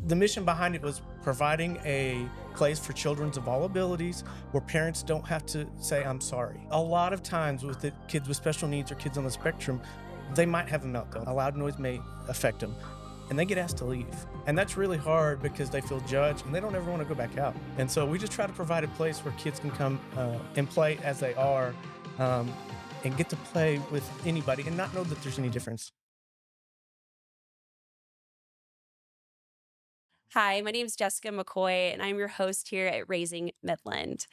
The mission behind it was providing a place for children of all abilities where parents don't have to say, I'm sorry. A lot of times with the kids with special needs or kids on the spectrum, they might have a meltdown. A loud noise may affect them, and they get asked to leave. And that's really hard because they feel judged and they don't ever want to go back out. And so we just try to provide a place where kids can come and play as they are and get to play with anybody and not know that there's any difference. Hi, my name is Jessica McCoy, and I'm your host here at Raising Midland.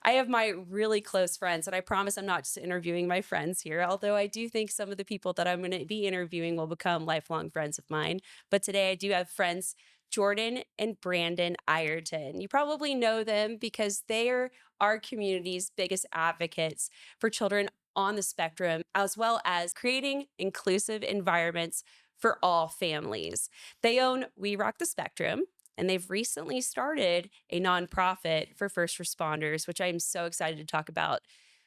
I have my really close friends, and I promise I'm not just interviewing my friends here, although I do think some of the people that I'm going to be interviewing will become lifelong friends of mine. But today I do have friends Jordan and Brandon Ireton. You probably know them because they are our community's biggest advocates for children on the spectrum, as well as creating inclusive environments for all families. They own We Rock the Spectrum, and they've recently started a nonprofit for first responders, which I'm so excited to talk about.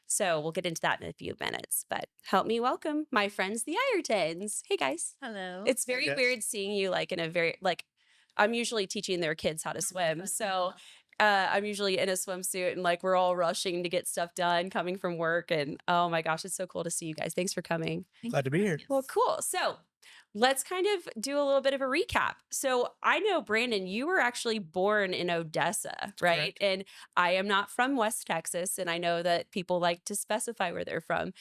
So we'll get into that in a few minutes, but help me welcome my friends, the Iretons. Hey guys. Hello. It's very Yes. weird seeing you like in a very, like, I'm usually teaching their kids how to swim. So I'm usually in a swimsuit and like we're all rushing to get stuff done coming from work. And oh my gosh, it's so cool to see you guys. Thanks for coming. Glad to be here. Well, cool. So let's kind of do a little bit of a recap. So I know, Brandon, you were actually born in Odessa, right? Correct. And I am not from West Texas, and I know that people like to specify where they're from.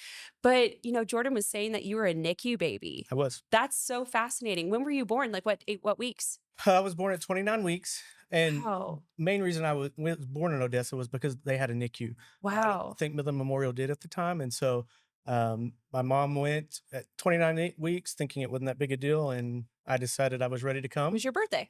But, Jordan was saying that you were a NICU baby. I was. That's so fascinating. When were you born? Like what weeks? I was born at 29 weeks. And Wow. main reason I was born in Odessa was because they had a NICU. I Wow. think Midland Memorial did at the time. And so my mom went at 29 weeks thinking it wasn't that big a deal. And I decided I was ready to It come. was your birthday.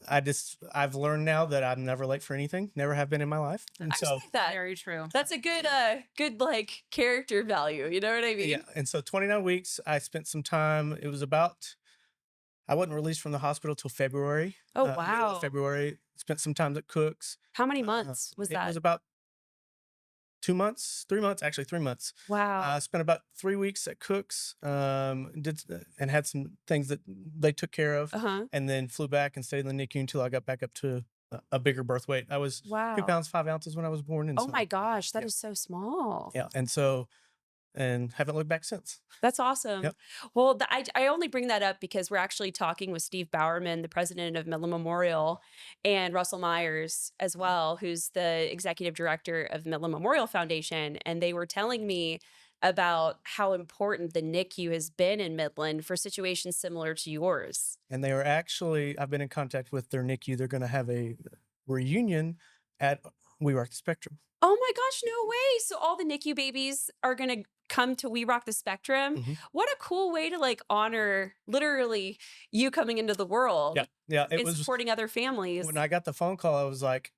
I've learned now that I'm never late for anything. Never have been in my life. And I so, respect that. Very true. That's a good like character value. You know what I mean? yeah. And so 29 weeks, I spent some time. It was I wasn't released from the hospital till February. Oh, Middle wow. of February. Spent some time at Cook's. How many months was It that? was about 2 months, 3 months, actually 3 months. Wow. I spent about 3 weeks at Cook's, and had some things that they took care of, Uh-huh. and then flew back and stayed in the NICU until I got back up to a bigger birth weight. I was 2 Wow. pounds 5 ounces when I was born, and Oh so my gosh, that yeah. is so small. Yeah, and haven't looked back since. That's awesome. Yep. Well, I only bring that up because we're actually talking with Steve Bowerman, the president of Midland Memorial, and Russell Myers as well, who's the executive director of Midland Memorial Foundation. And they were telling me about how important the NICU has been in Midland for situations similar to yours. And they were actually, I've been in contact with their NICU. They're going to have a reunion at We Rock the Spectrum. Oh my gosh, no way. So all the NICU babies are going to come to We Rock the Spectrum. Mhm. What a cool way to like honor literally you coming into the world Yeah, it and was supporting other families. when I got the phone call, I was like,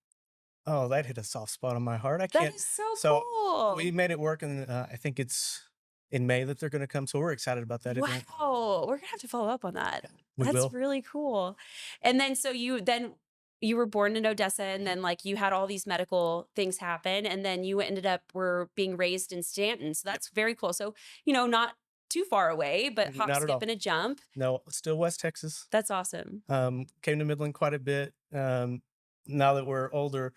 oh, that hit a soft spot on my heart. I That can't. is so So cool. we made it work, and I think it's in May that they're going to come. So we're excited about that event. Wow. We're gonna have to follow up on that. We That's will. really cool. And then so you were born in Odessa, and then like you had all these medical things happen, and then you were being raised in Stanton. So that's very cool. So, not too far away, but hop, Not at skip, all. and a jump. No, still West Texas. That's awesome. Came to Midland quite a bit. Now that we're older,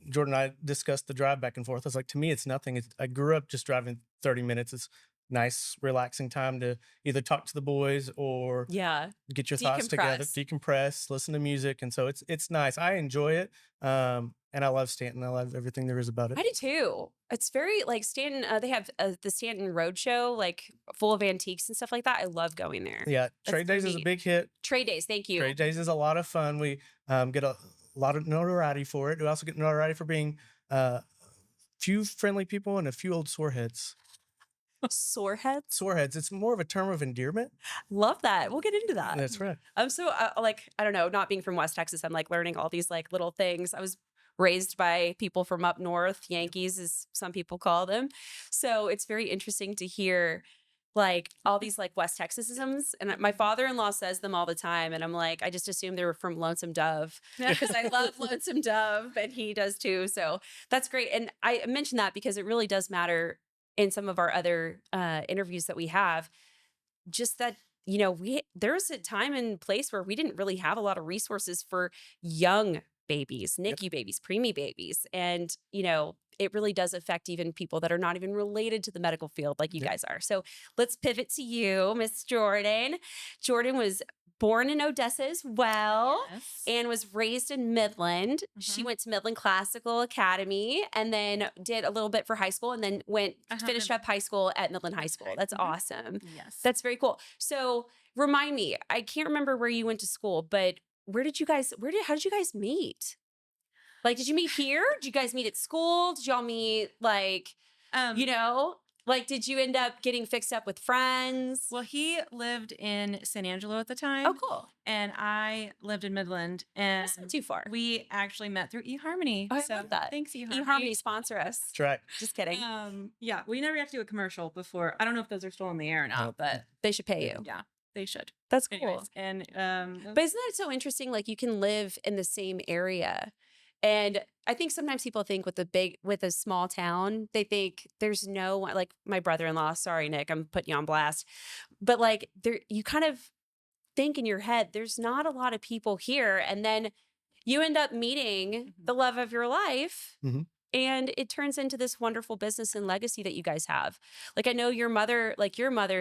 Jordan and I discussed the drive back and forth. I was like, to me, it's nothing. I grew up just driving 30 minutes. It's nice, relaxing time to either talk to the boys or Yeah. get your thoughts together, decompress, listen to music. And so it's nice. I enjoy it. And I love Stanton. I love everything there is about it. I do too. It's very like Stanton. They have the Stanton Roadshow, like full of antiques and stuff like that. I love going there. Yeah, Trade Days is a neat. big hit. Trade days. Thank you. Trade Days is a lot of fun. We get a lot of notoriety for it. We also get notoriety for being few friendly people and a few old sore heads. Sore heads. Sore heads. It's more of a term of endearment. Love that. We'll get into that. That's right. I'm so like, I don't know, not being from West Texas, I'm like learning all these like little things. I was raised by people from up north, Yankees as some people call them. So it's very interesting to hear like all these like West Texasisms. And my father-in-law says them all the time. And I'm like, I just assume they were from Lonesome Dove because I love Lonesome Dove and he does too. So that's great. And I mentioned that because it really does matter in some of our other interviews that we have, just that there was a time and place where we didn't really have a lot of resources for young babies, Yep. NICU babies, preemie babies. And, it really does affect even people that are not even related to the medical field like you Yep. guys are. So let's pivot to you, Miss Jordan. Jordan was born in Odessa as well Yes. and was raised in Midland. She Mhm. went to Midland Classical Academy and then did a little bit for high school and then finished up high school at Midland High School. That's awesome. Yes. That's very cool. So remind me, I can't remember where you went to school, but how did you guys meet? Like, did you meet here? Did you guys meet at school? Did y'all meet um did you end up getting fixed up with friends? well, he lived in San Angelo at the time. Oh, cool. And I lived in Midland, and That's not too far. we actually met through eHarmony. Oh, I so love that. thanks, eHarmony. eHarmony sponsor us. That's right. Just kidding. Yeah, we never got to do a commercial before. I don't know if those are still on the air or not, but They should pay you. yeah, they should. That's cool. Anyways, and But isn't that so interesting? Like you can live in the same area. And I think sometimes people think with a small town, they think there's no one, like my brother-in-law, sorry, Nick, I'm putting you on blast. But like you kind of think in your head, there's not a lot of people here. And then you end up meeting the love of your life. Mhm. And it turns into this wonderful business and legacy that you guys have. Like I know your mother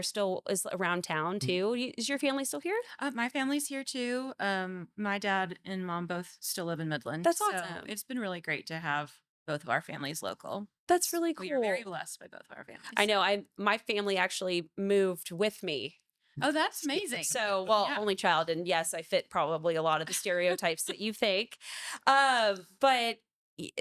still is around town too. Is your family still here? my family's here too. My dad and mom both still live in Midland. That's so awesome. it's been really great to have both of our families local. That's really cool. We are very blessed by both of our families. I know. My family actually moved with me. Oh, that's amazing. So, Yeah. only child, and yes, I fit probably a lot of the stereotypes that you think. But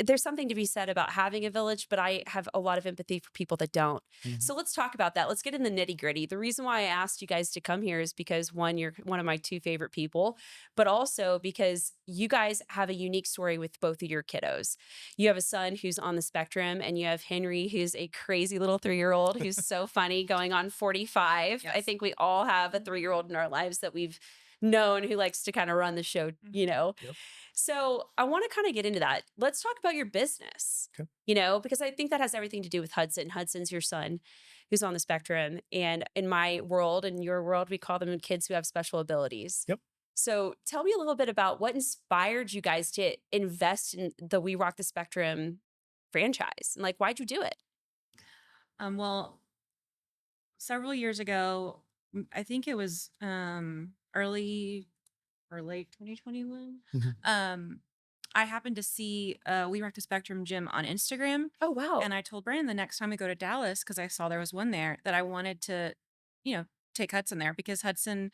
there's something to be said about having a village, but I have a lot of empathy for people that don't. Mhm. So let's talk about that. Let's get in the nitty gritty. The reason why I asked you guys to come here is because one, you're one of my two favorite people, but also because you guys have a unique story with both of your kiddos. You have a son who's on the spectrum, and you have Henry, who's a crazy little 3-year-old who's so funny, going on 45. I Yes. think we all have a 3-year-old in our lives that we've known who likes to kind of run the show, Yep. So I want to kind of get into that. Let's talk about your business, Okay. because I think that has everything to do with Hudson. Hudson's your son who's on the spectrum. And in my world, in your world, we call them kids who have special abilities. Yep. So tell me a little bit about what inspired you guys to invest in the We Rock the Spectrum franchise, and why'd you do it? Well, several years ago, I think it was early or late 2021. Mhm. I happened to see We Rock the Spectrum gym on Instagram, Oh, wow. and I told Brandon the next time we go to Dallas, because I saw there was one there, that I wanted to, take Hudson there because Hudson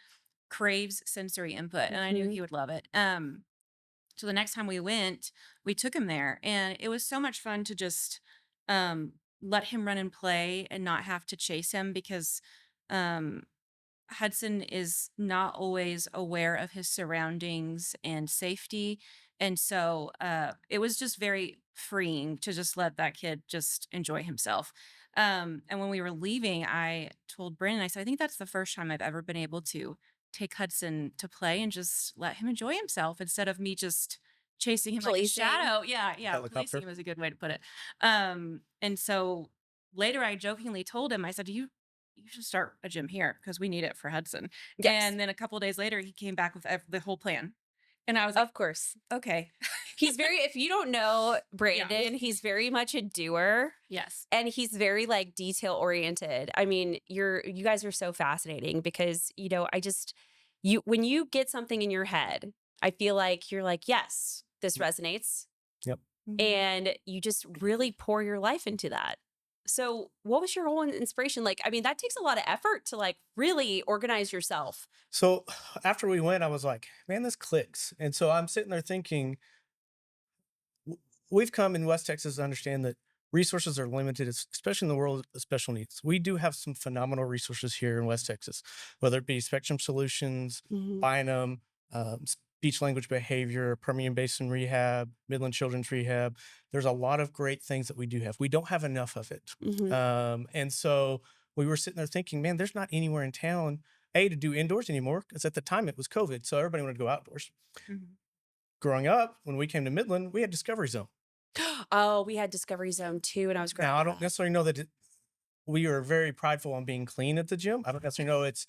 craves sensory input, and I knew Mhm. he would love it. So the next time we went, we took him there, and it was so much fun to just let him run and play and not have to chase him, because um, Hudson is not always aware of his surroundings and safety. And so it was just very freeing to just let that kid just enjoy himself. And when we were leaving, I told Brandon, I said, I think that's the first time I've ever been able to take Hudson to play and just let him enjoy himself instead of me just chasing him like a Policing. shadow. Yeah, Helicopter. policing is a good way to put it. And so later I jokingly told him, I said, you should start a gym here because we need it for Hudson. Yes. And then a couple of days later, he came back with the whole plan. And I was like, Of course. okay. He's very, if you don't know Brandon, he's very much a doer. Yes. And he's very detail oriented. I mean, you guys are so fascinating because, when you get something in your head, I feel like you're like, yes, this resonates. Yep. And you just really pour your life into that. So what was your whole inspiration? I mean, that takes a lot of effort to really organize yourself. So after we went, I was like, man, this clicks. And so I'm sitting there thinking, we've come in West Texas to understand that resources are limited, especially in the world of special needs. We do have some phenomenal resources here in West Texas, whether it be Spectrum Solutions, Bynum, speech language behavior, Permian Basin Rehab, Midland Children's Rehab. There's a lot of great things that we do have. We don't have enough of it. And so we were sitting there thinking, man, there's not anywhere in town, to do indoors anymore, because at the time it was COVID. So everybody wanted to go outdoors. Growing up, when we came to Midland, we had Discovery Zone. Oh, we had Discovery Zone too, and I was growing Now, I don't up. necessarily know that we are very prideful on being clean at the gym. I don't necessarily know it's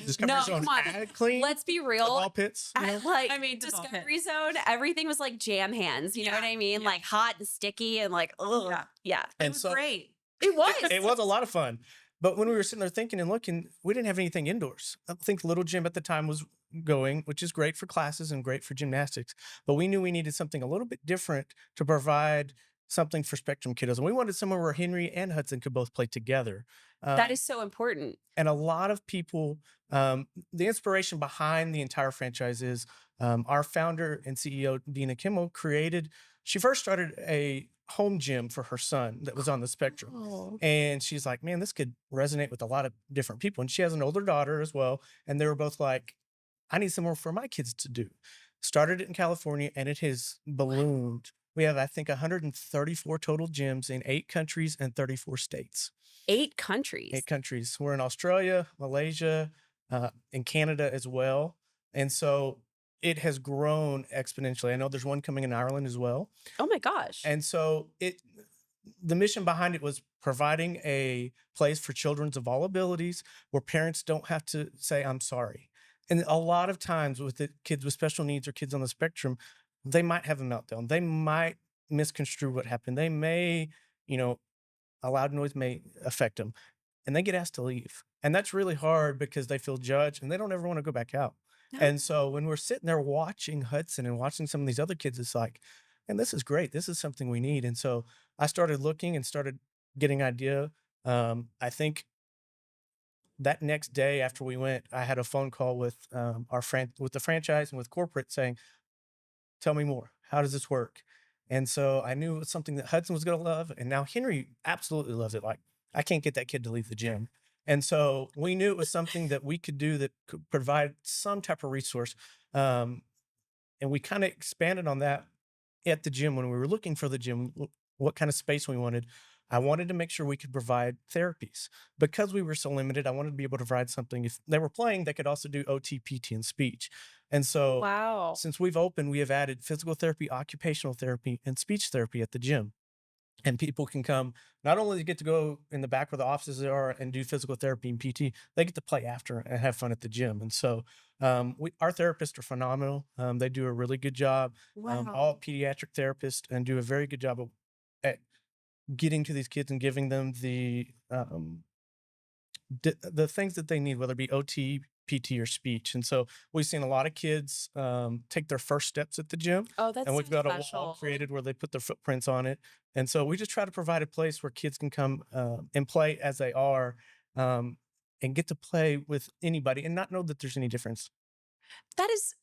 Discovery No, Zone come on. ad clean. Let's be The real. ball pits. You know? Like I mean, the ball Discovery Zone, everything was like jam hands. You know what I mean? Like hot and sticky and like, oh, yeah. It And was so great. It was. it was a lot of fun. But when we were sitting there thinking and looking, we didn't have anything indoors. I think Little Gym at the time was going, which is great for classes and great for gymnastics. But we knew we needed something a little bit different to provide something for spectrum kiddos. And we wanted somewhere where Henry and Hudson could both play together. That is so important. And a lot of people, the inspiration behind the entire franchise is our founder and CEO, Dina Kimmel, she first started a home gym for her son that was on the spectrum. Oh. And she's like, man, this could resonate with a lot of different people. And she has an older daughter as well. And they were both like, I need somewhere for my kids to do. Started it in California and it has ballooned. We have, I think, 134 total gyms in 8 countries and 34 states. 8 countries. 8 countries. We're in Australia, Malaysia, and Canada as well. And so it has grown exponentially. I know there's one coming in Ireland as well. Oh my gosh. And so the mission behind it was providing a place for children of all abilities where parents don't have to say, I'm sorry. And a lot of times with the kids with special needs or kids on the spectrum, they might have a meltdown. They might misconstrue what happened. They may, a loud noise may affect them and they get asked to leave. And that's really hard because they feel judged and they don't ever want to go back out. No. And so when we're sitting there watching Hudson and watching some of these other kids, it's like, and this is great. This is something we need. And so I started looking and started getting an idea. I think that next day after we went, I had a phone call with with the franchise and with corporate saying, tell me more. How does this work? And so I knew it was something that Hudson was going to love. And now Henry absolutely loves it. Like, I can't get that kid to leave the gym. And so we knew it was something that we could do that could provide some type of resource. And we kind of expanded on that at the gym when we were looking for the gym, what kind of space we wanted. I wanted to make sure we could provide therapies. Because we were so limited, I wanted to be able to provide something. If they were playing, they could also do OT, PT, and speech. And so wow. Since we've opened, we have added physical therapy, occupational therapy, and speech therapy at the gym. And people can come, not only get to go in the back where the offices are and do physical therapy and PT, they get to play after and have fun at the gym. And so our therapists are phenomenal. They do a really good job. Wow. All pediatric therapists and do a very good job at getting to these kids and giving them the things that they need, whether it be OT, PT, or speech. And so we've seen a lot of kids take their first steps at the gym. Oh, that's and we've so got a special. wall created where they put their footprints on it. And so we just try to provide a place where kids can come and play as they are and get to play with anybody and not know that there's any difference. That is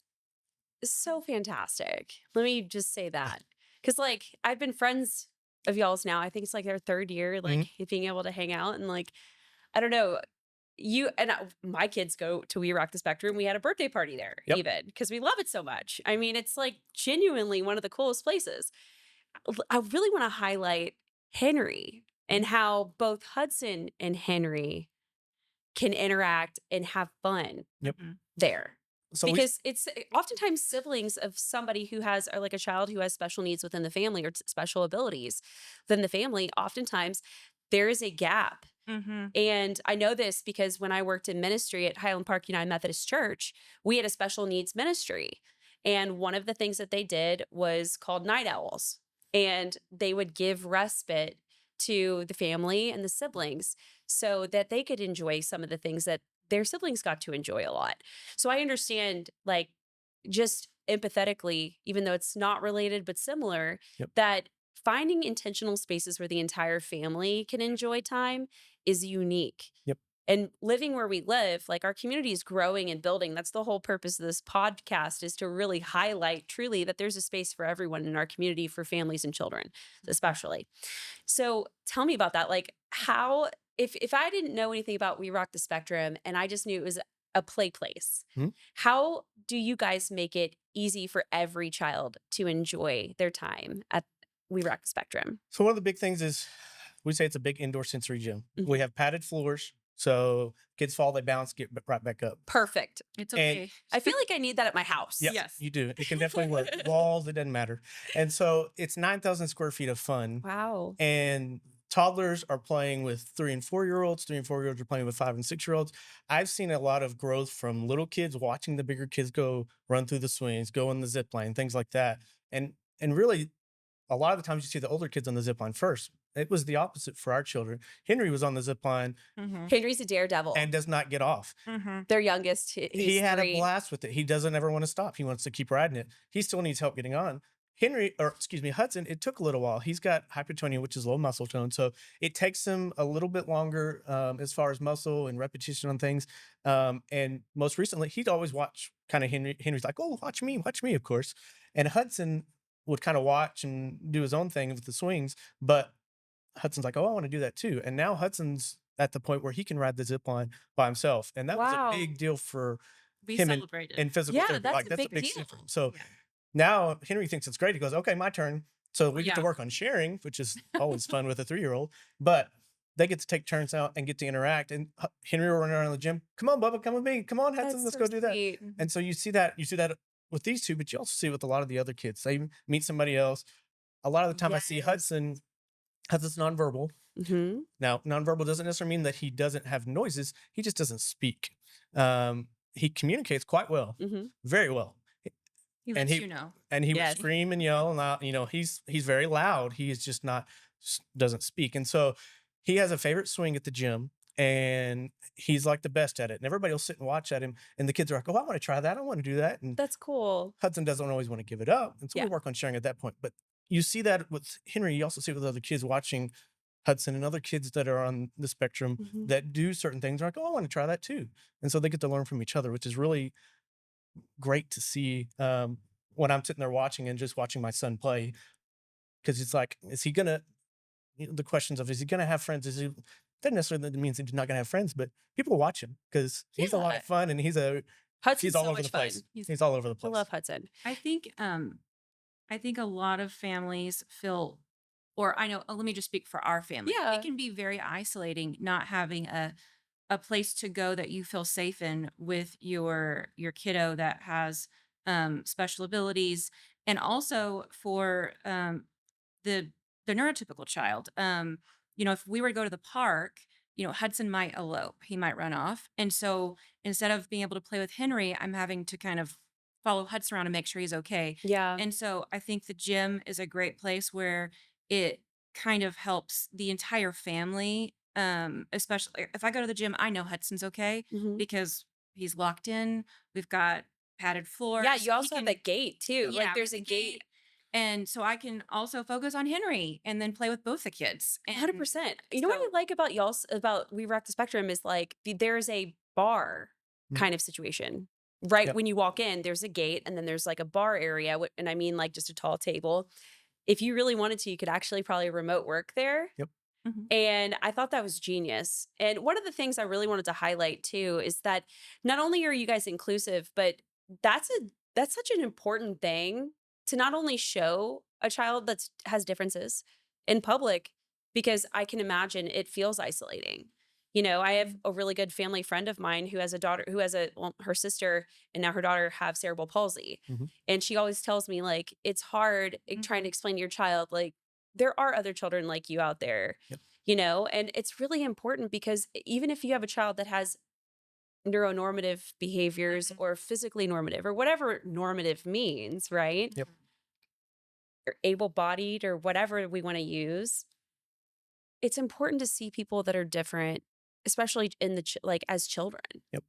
so fantastic. Let me just say that. Because, like, I've been friends of y'all's now. I think it's like their 3rd year, like being able to hang out and, like, I don't know. My kids go to We Rock the Spectrum. We had a birthday party there, even because we love it so much. I mean, it's like genuinely one of the coolest places. I really want to highlight Henry and how both Hudson and Henry can interact and have fun there. So because it's oftentimes siblings of somebody who has, or like a child who has special needs within the family or special abilities within the family. Oftentimes there is a gap. And I know this because when I worked in ministry at Highland Park United Methodist Church, we had a special needs ministry. And one of the things that they did was called night owls. And they would give respite to the family and the siblings so that they could enjoy some of the things that their siblings got to enjoy a lot. So I understand, like, just empathetically, even though it's not related but similar, that finding intentional spaces where the entire family can enjoy time is unique. And living where we live, like, our community is growing and building. That's the whole purpose of this podcast, is to really highlight truly that there's a space for everyone in our community, for families and children, especially. So tell me about that. Like, how, if I didn't know anything about We Rock the Spectrum and I just knew it was a play place, how do you guys make it easy for every child to enjoy their time at We Rock the Spectrum? So one of the big things is we say it's a big indoor sensory gym. We have padded floors. So kids fall, they bounce, get right back up. Perfect. It's okay. And I feel like I need that at my house. Yes. You do. It can definitely work. Walls, it doesn't matter. And so it's 9,000 square feet of fun. Wow. And toddlers are playing with 3 and 4-year-olds, 3 and 4-year-olds are playing with 5 and 6-year-olds. I've seen a lot of growth from little kids watching the bigger kids go run through the swings, go on the zip line, things like that. And really, a lot of the times you see the older kids on the zip line first. It was the opposite for our children. Henry was on the zip line Henry's a daredevil. and does not get off. Their youngest, He he's had a 3. blast with it. He doesn't ever want to stop. He wants to keep riding it. He still needs help getting on. Hudson, it took a little while. He's got hypertonia, which is low muscle tone. So it takes him a little bit longer as far as muscle and repetition on things. And most recently, he'd always watch kind of Henry. Henry's like, oh, watch me, of course. And Hudson would kind of watch and do his own thing with the swings. But Hudson's like, oh, I want to do that too. And now Hudson's at the point where he can ride the zip line by himself. And that was Wow. a big deal for We him celebrated. in physical Yeah, therapy. that's Like, a that's a big big deal. difference. So Yeah. now Henry thinks it's great. He goes, okay, my turn. So we get to Yeah. work on sharing, which is always fun with a 3-year-old. But they get to take turns out and get to interact. And Henry will run around the gym. Come on, Bubba, come with me. Come on, Hudson, That's let's so go do that. sweet. And so you see that with these two, but you also see it with a lot of the other kids. They meet somebody else. A lot of the time I see Yes. Hudson's nonverbal. Mm-hmm. Now, nonverbal doesn't necessarily mean that he doesn't have noises. He just doesn't speak. He communicates quite well, Mm-hmm. very well. He and lets he- you know. And he Yes. would scream and yell, and he's very loud. He is just doesn't speak. And so he has a favorite swing at the gym, and he's like the best at it. And everybody will sit and watch at him, and the kids are like, "Oh, I want to try that. I want to do that." And That's cool. Hudson doesn't always want to give it up, and so Yeah. we work on sharing at that point. But you see that with Henry. You also see it with other kids watching Hudson and other kids that are on the spectrum Mhm. that do certain things. Are like, "Oh, I want to try that too," and so they get to learn from each other, which is really great to see. When I'm sitting there watching and just watching my son play, because it's like, is he gonna? The questions of, is he gonna have friends? Is he? Doesn't necessarily mean he's not gonna have friends, but people watch him because he's a lot Yeah. of fun and he's Hudson's all so over much the place. fun. He's all over the I place. love Hudson. I think a lot of families feel, or I know, let me just speak for our family. Yeah. It can be very isolating not having a place to go that you feel safe in with your kiddo that has special abilities, and also for the neurotypical child. If we were to go to the park, Hudson might elope, he might run off, and so instead of being able to play with Henry, I'm having to kind of follow Hudson around and make sure he's okay. Yeah. And so I think the gym is a great place where it kind of helps the entire family. Especially if I go to the gym, I know Hudson's okay Mhm. because he's locked in. We've got padded floors. Yeah, you He also have can- that gate too. yeah, Like there's a with the gate. and so I can also focus on Henry and then play with both the kids. And 100%. You know what I so- like about about We Rock the Spectrum is like there's a bar Mhm. kind of situation. Right Yep. when you walk in, there's a gate and then there's like a bar area. And I mean like just a tall table. If you really wanted to, you could actually probably remote work there. Yep. Mhm. And I thought that was genius. And one of the things I really wanted to highlight too is that not only are you guys inclusive, but that's such an important thing to not only show a child that has differences in public, because I can imagine it feels isolating. I have a really good family friend of mine who has a daughter who has her sister and now her daughter have cerebral palsy. Mhm. And she always tells me like it's hard trying to explain to your child like there are other children like you out there. Yep. And it's really important because even if you have a child that has neuronormative behaviors or physically normative or whatever normative means, right? Yep. Or able-bodied or whatever we want to use, it's important to see people that are different, especially in like as children. Yep.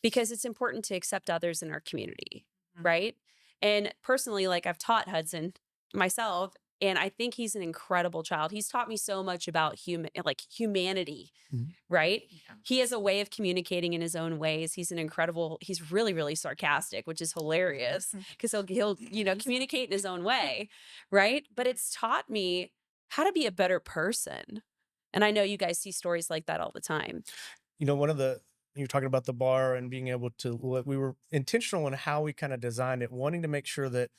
Because it's important to accept others in our community, Mhm. right? And personally, like I've taught Hudson myself, and I think he's an incredible child. He's taught me so much about humanity, Mhm. right? Yeah. He has a way of communicating in his own ways. He's really, really sarcastic, which is hilarious because he'll communicate in his own way, right? But it's taught me how to be a better person. And I know you guys see stories like that all the time. You're talking about the bar and being able to, we were intentional in how we kind of designed it, wanting to make sure that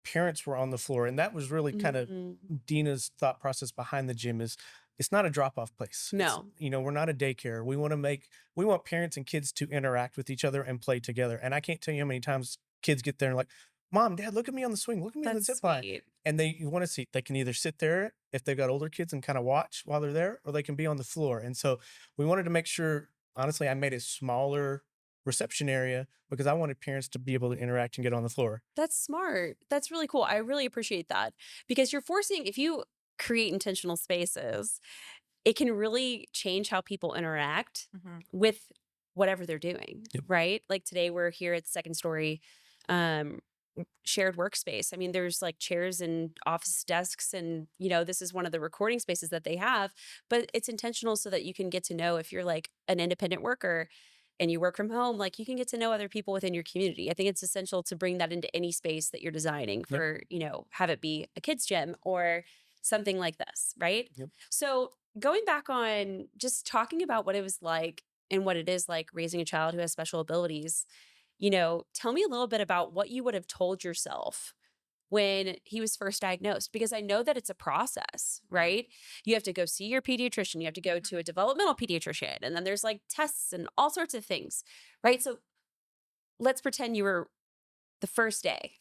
parents were on the floor. And that was really kind of Mhm. Dina's thought process behind the gym is it's not a drop-off place. No. We're not a daycare. We want parents and kids to interact with each other and play together. And I can't tell you how many times kids get there and like, Mom, Dad, look at me on the swing. Look at me on the That's zip line. sweet. And you want to see, they can either sit there if they've got older kids and kind of watch while they're there, or they can be on the floor. And so we wanted to make sure, honestly, I made a smaller reception area because I wanted parents to be able to interact and get on the floor. That's smart. That's really cool. I really appreciate that because you're forcing, if you create intentional spaces, it can really change how people interact Mhm. with whatever they're doing, Yep. right? Like today we're here at Second Story um shared workspace. I mean, there's like chairs and office desks and this is one of the recording spaces that they have, but it's intentional so that you can get to know if you're like an independent worker and you work from home, like you can get to know other people within your community. I think it's essential to bring that into any space that you're designing Yep. for, have it be a kids gym or something like this, right? Yep. So going back on just talking about what it was like and what it is like raising a child who has special abilities, tell me a little bit about what you would have told yourself when he was first diagnosed, because I know that it's a process, right? You have to go see your pediatrician, you have to go to a developmental pediatrician, and then there's like tests and all sorts of things, right? So let's pretend you were the first day.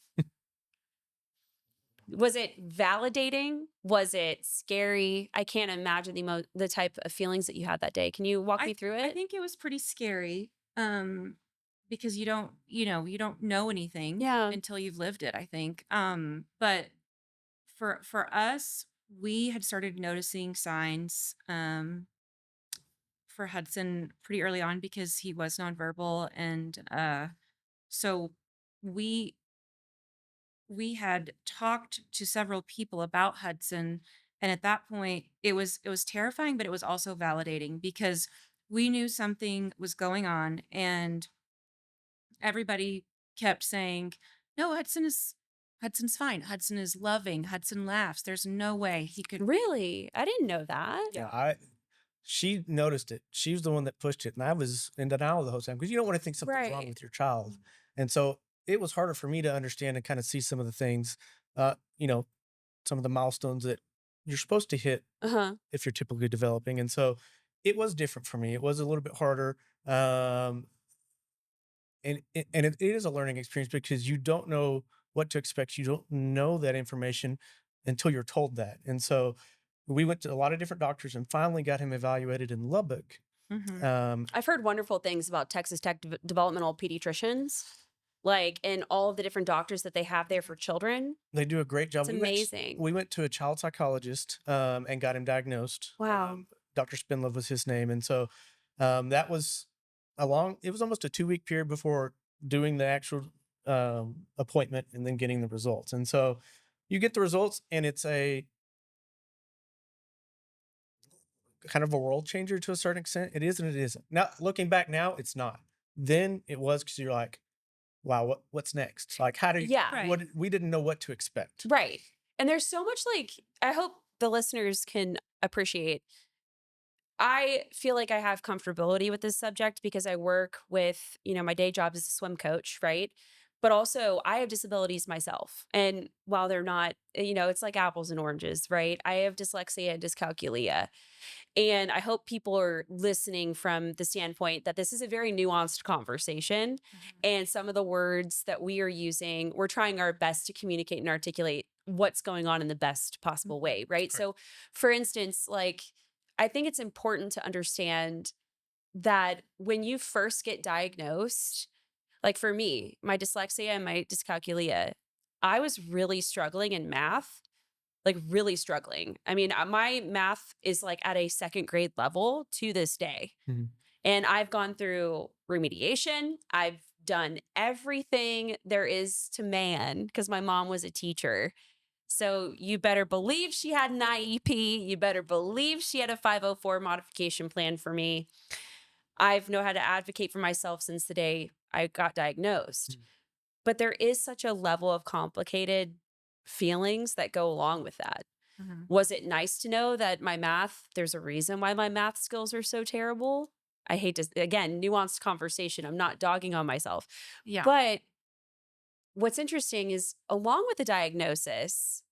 Was it validating? Was it scary? I can't imagine the type of feelings that you had that day. Can you walk me through I it? think it was pretty scary. Because you don't know anything Yeah. until you've lived it, I think. But for us, we had started noticing signs for Hudson pretty early on because he was nonverbal, and so we we had talked to several people about Hudson, and at that point it was terrifying, but it was also validating because we knew something was going on, and everybody kept saying, "No, Hudson's fine. Hudson is loving. Hudson laughs. There's no way he could." Really? I didn't know that. Yeah, she noticed it. She was the one that pushed it, and I was in denial the whole time because you don't want to think something's wrong Right. with your child. And so it was harder for me to understand and kind of see some of the things, uh, you know, some of the milestones that you're supposed to hit Uh-huh. if you're typically developing. And so it was different for me. It was a little bit harder. And it is a learning experience because you don't know what to expect. You don't know that information until you're told that. And so we went to a lot of different doctors and finally got him evaluated in Lubbock. Hmm. I've heard wonderful things about Texas Tech developmental pediatricians, like, and all of the different doctors that they have there for children. They do a great job. It's amazing. We went to a child psychologist and got him diagnosed. Wow. Dr. Spindlove was his name. And so that was it was almost a 2-week period before doing the actual appointment and then getting the results. And so you get the results and it's a kind of a world changer to a certain extent. It is and it isn't. Now, looking back now, it's not. Then it was because you're like, wow, what's next? Like, how do you, Yeah. Right. what, we didn't know what to expect. Right. And there's so much, like, I hope the listeners can appreciate. I feel like I have comfortability with this subject because I work with, my day job as a swim coach, right? But also, I have disabilities myself. And while they're not, it's like apples and oranges, right? I have dyslexia and dyscalculia. And I hope people are listening from the standpoint that this is a very nuanced conversation. And some of the words that we are using, we're trying our best to communicate and articulate what's going on in the best possible way, right? Right. So, for instance, like, I think it's important to understand that when you first get diagnosed, like for me, my dyslexia and my dyscalculia, I was really struggling in math, like really struggling. I mean, my math is like at a second grade level to this day. Mhm. And I've gone through remediation. I've done everything there is to man because my mom was a teacher. So you better believe she had an IEP. You better believe she had a 504 modification plan for me. I've known how to advocate for myself since the day I got diagnosed. But there is such a level of complicated feelings that go along with that. Hmm. Was it nice to know that there's a reason why my math skills are so terrible? I hate to, again, nuanced conversation. I'm not dogging on myself. Yeah. But what's interesting is along with the diagnosis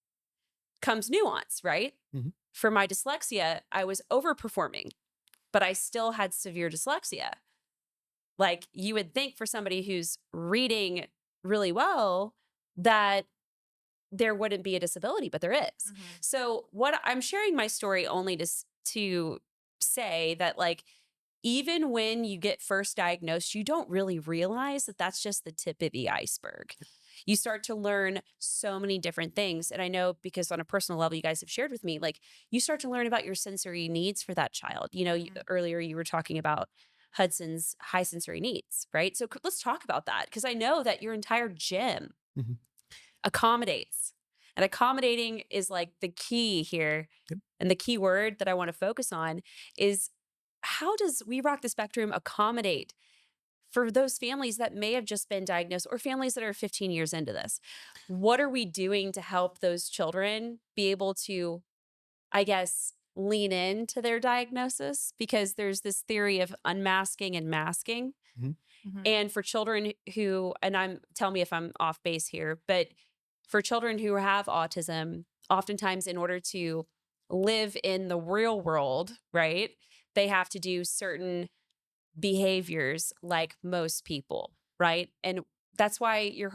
comes nuance, right? Mhm. For my dyslexia, I was overperforming, but I still had severe dyslexia. Like you would think for somebody who's reading really well, that there wouldn't be a disability, but there is. Mhm. So what I'm sharing my story only to say that like even when you get first diagnosed, you don't really realize that that's just the tip of the iceberg. You start to learn so many different things. And I know because on a personal level, you guys have shared with me, like you start to learn about your sensory needs for that child. Mhm. Earlier you were talking about Hudson's high sensory needs, right? So let's talk about that because I know that your entire gym Mhm. accommodates. And accommodating is like the key here. Yep. And the key word that I want to focus on is how does We Rock the Spectrum accommodate for those families that may have just been diagnosed or families that are 15 years into this? What are we doing to help those children be able to, I guess, lean into their diagnosis? Because there's this theory of unmasking and masking. Mhm. Mhm. And for children who, and tell me if I'm off base here, but for children who have autism, oftentimes in order to live in the real world, right, they have to do certain behaviors like most people, right? And that's why your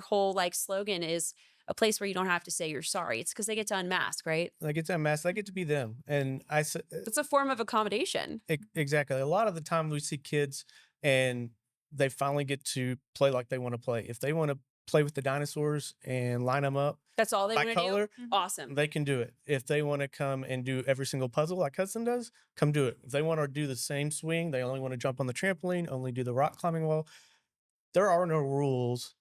whole like slogan is a place where you don't have to say you're sorry. It's because they get to unmask, right? They get to unmask. They get to be them. And It's a form of accommodation. exactly. A lot of the time we see kids and they finally get to play like they want to play. If they want to play with the dinosaurs and line them up That's all they by want to do. color, Mhm. Awesome. they can do it. If they want to come and do every single puzzle like Hudson does, come do it. If they want to do the same swing, they only want to jump on the trampoline, only do the rock climbing wall. There are no rules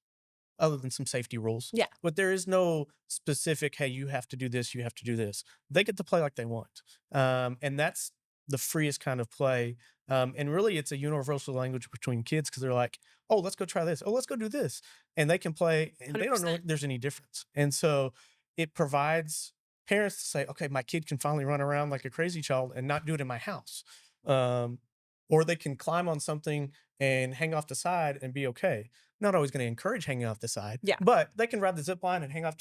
other than some safety rules. Yeah. But there is no specific, hey, you have to do this, you have to do this. They get to play like they want. And that's the freest kind of play. And really, it's a universal language between kids because they're like, oh, let's go try this. Oh, let's go do this. And they can play and they don't know 100%. there's any difference. And so it provides parents to say, okay, my kid can finally run around like a crazy child and not do it in my house. Um, or they can climb on something and hang off the side and be okay. Not always going to encourage hanging off the side, Yeah. but they can ride the zip line and hang off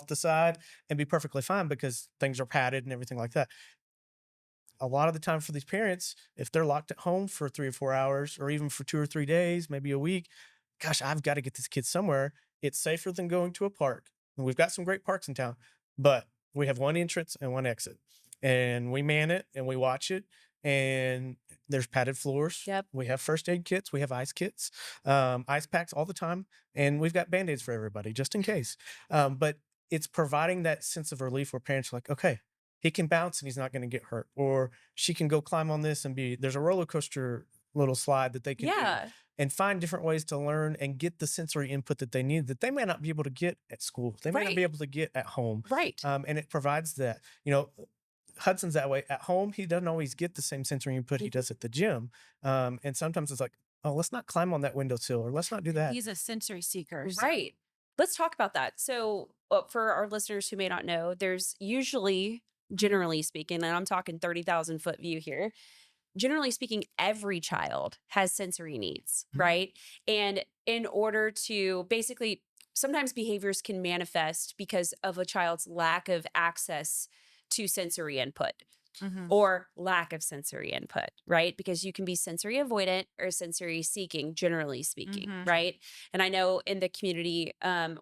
the side and be perfectly fine because things are padded and everything like that. A lot of the time for these parents, if they're locked at home for 3 or 4 hours or even for 2 or 3 days, maybe a week, gosh, I've got to get this kid somewhere. It's safer than going to a park. And we've got some great parks in town, but we have one entrance and one exit. And we man it and we watch it. And there's padded floors. Yep. We have first aid kits. We have ice kits, ice packs all the time. And we've got band aids for everybody just in case. But it's providing that sense of relief where parents are like, okay, he can bounce and he's not going to get hurt, or she can go climb on this and there's a roller coaster little slide that they can do Yeah. and find different ways to learn and get the sensory input that they need that they may not be able to get at school. They may not Right. be able to get at home. Right. And it provides that, Hudson's that way at home. He doesn't always get the same sensory input he does at the gym. And sometimes it's like, oh, let's not climb on that windowsill or let's not do that. He's a sensory seeker. So Right. Let's talk about that. So, for our listeners who may not know, there's usually, generally speaking, and I'm talking 30,000 foot view here, generally speaking, every child has sensory needs, Mhm. right? And in order to basically, sometimes behaviors can manifest because of a child's lack of access to sensory input Mhm. or lack of sensory input, right? Because you can be sensory avoidant or sensory seeking, generally speaking, Mhm. right? And I know in the community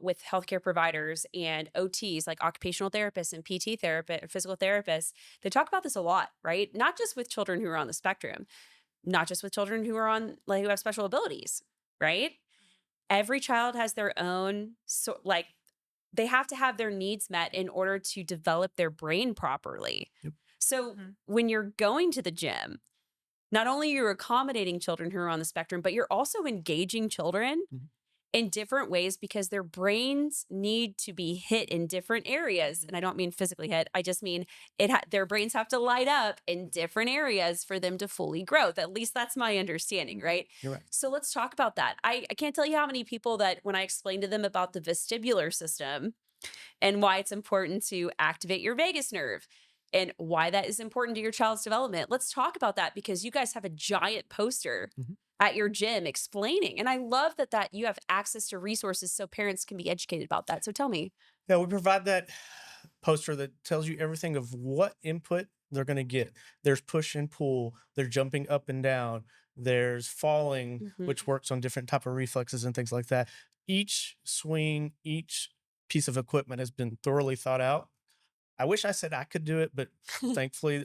with healthcare providers and OTs, like occupational therapists and PT therapists, physical therapists, they talk about this a lot, right? Not just with children who are on the spectrum, not just with children who are on, like, who have special abilities, right? Every child has their own, they have to have their needs met in order to develop their brain properly. Yep. So Mhm. when you're going to the gym, not only you're accommodating children who are on the spectrum, but you're also engaging children Mhm. in different ways because their brains need to be hit in different areas. And I don't mean physically hit. I just mean their brains have to light up in different areas for them to fully grow. At least that's my understanding, right? You're right. So let's talk about that. I can't tell you how many people that when I explain to them about the vestibular system and why it's important to activate your vagus nerve and why that is important to your child's development. Let's talk about that because you guys have a giant poster Mhm. at your gym explaining. And I love that you have access to resources so parents can be educated about that. So tell me. Yeah, we provide that poster that tells you everything of what input they're going to get. There's push and pull. There's jumping up and down. There's falling, Mhm. which works on different type of reflexes and things like that. each swing, each piece of equipment has been thoroughly thought out. I wish I said I could do it, but thankfully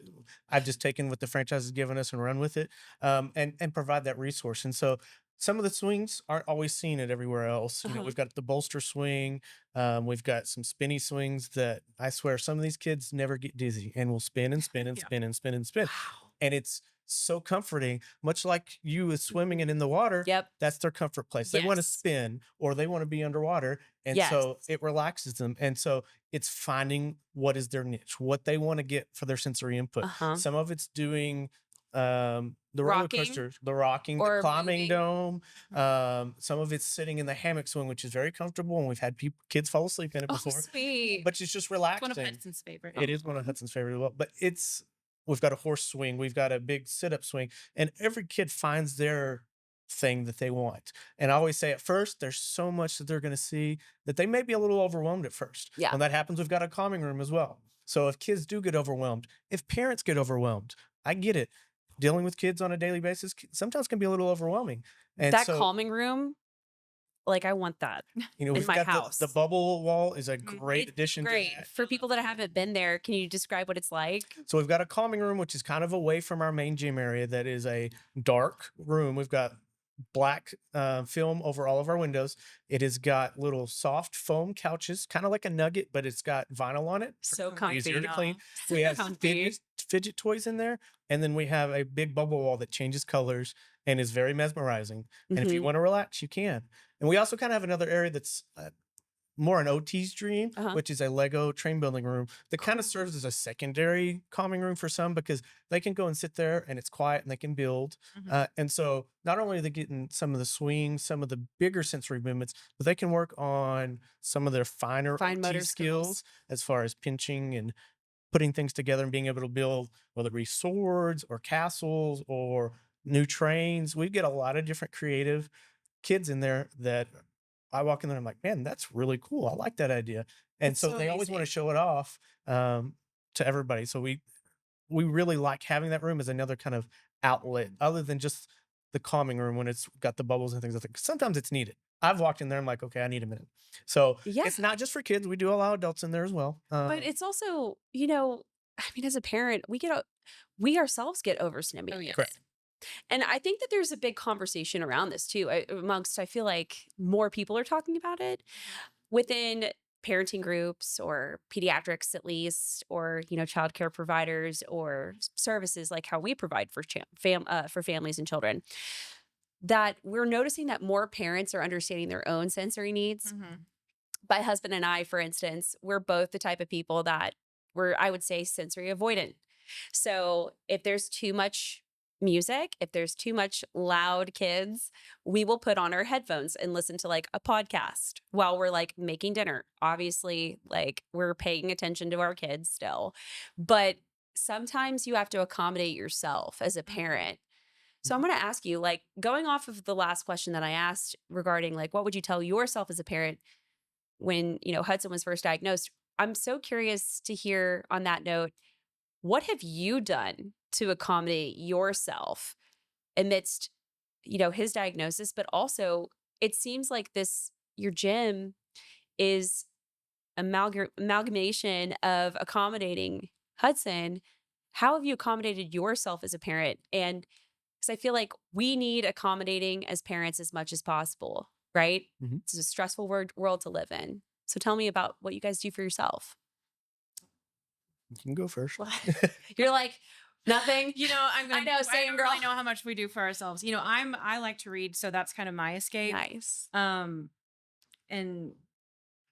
I've just taken what the franchise has given us and run with it, and provide that resource. And so some of the swings aren't always seen at everywhere else. You know, Uh-huh. we've got the bolster swing, we've got some spinny swings that I swear some of these kids never get dizzy and will spin and spin and Yeah. spin and spin and spin, Wow. and it's so comforting. Much like you with swimming and in the water, Yep. that's their comfort place. They want to Yes. spin or they want to be underwater, and Yes. so it relaxes them. And so it's finding what is their niche, what they want to get for their sensory input. Uh-huh. Some of it's doing the roller Rocking coasters, the rocking, the or climbing moving. dome. Some of it's sitting in the hammock swing, which is very comfortable, and we've had kids fall asleep in it Oh, before. sweet. But it's just It's one of relaxing. Hudson's favorite. It is one of Hudson's favorite as well. But we've got a horse swing, we've got a big sit-up swing, and every kid finds their thing that they want. And I always say at first, there's so much that they're going to see that they may be a little overwhelmed at first. Yeah. When that happens, we've got a calming room as well. So if kids do get overwhelmed, if parents get overwhelmed, I get it. Dealing with kids on a daily basis sometimes can be a little overwhelming. And That so, calming room, like I want that. you know, in we've my got house. the bubble wall is a Mhm. great It's addition great. to that. For people that haven't been there, can you describe what it's like? So we've got a calming room, which is kind of away from our main gym area. That is a dark room. We've got black film over all of our windows. It has got little soft foam couches, kind of like a nugget, but it's got vinyl on it. So Easier to comfy. clean. So We have comfy. fidget toys in there, and then we have a big bubble wall that changes colors and is very mesmerizing. And if you Mhm. want to relax, you can. And we also kind of have another area that's more an OT's dream, Uh-huh. which is a Lego train building room that kind of Cool. serves as a secondary calming room for some because they can go and sit there and it's quiet and they can build. Mhm. And so not only are they getting some of the swings, some of the bigger sensory movements, but they can work on some of their finer Fine OT motor skills. skills as far as pinching and putting things together and being able to build, whether it be swords or castles or new trains. We get a lot of different creative kids in there that I walk in there, I'm like, man, that's really cool. I like that idea. And That's so so they always want to amazing. show it off to everybody. So we really like having that room as another kind of outlet other than just the calming room when it's got the bubbles and things like that. 'Cause sometimes it's needed. I've walked in there, I'm like, okay, I need a minute. So Yeah. it's not just for kids. We do allow adults in there as well. But it's also, you know, I mean, as a parent, we ourselves get Oh overstimulated. yeah. Correct. And I think that there's a big conversation around this too, amongst, I feel like more people are talking about it within parenting groups or pediatrics at least, or, you know, childcare providers or services like how we provide for for families and children, that we're noticing that more parents are understanding their own sensory needs. Mhm. My husband and I, for instance, we're both the type of people that we're, I would say, sensory avoidant. So if there's too much music, if there's too much loud kids, we will put on our headphones and listen to like a podcast while we're like making dinner. Obviously, like we're paying attention to our kids still, but sometimes you have to accommodate yourself as a parent. So I'm going to ask you, like, going off of the last question that I asked regarding like what would you tell yourself as a parent when, you know, Hudson was first diagnosed? I'm so curious to hear on that note, what have you done to accommodate yourself amidst, you know, his diagnosis, but also it seems like your gym is amalgamation of accommodating Hudson. How have you accommodated yourself as a parent? And because I feel like we need accommodating as parents as much as possible, right? Mhm. It's a stressful world to live in. So tell me about what you guys do for yourself. You can go first. You're like, nothing. You know, I'm I going. know, I same don't girl. really know how much we do for ourselves. You know, I like to read, so that's kind of my escape. Nice. And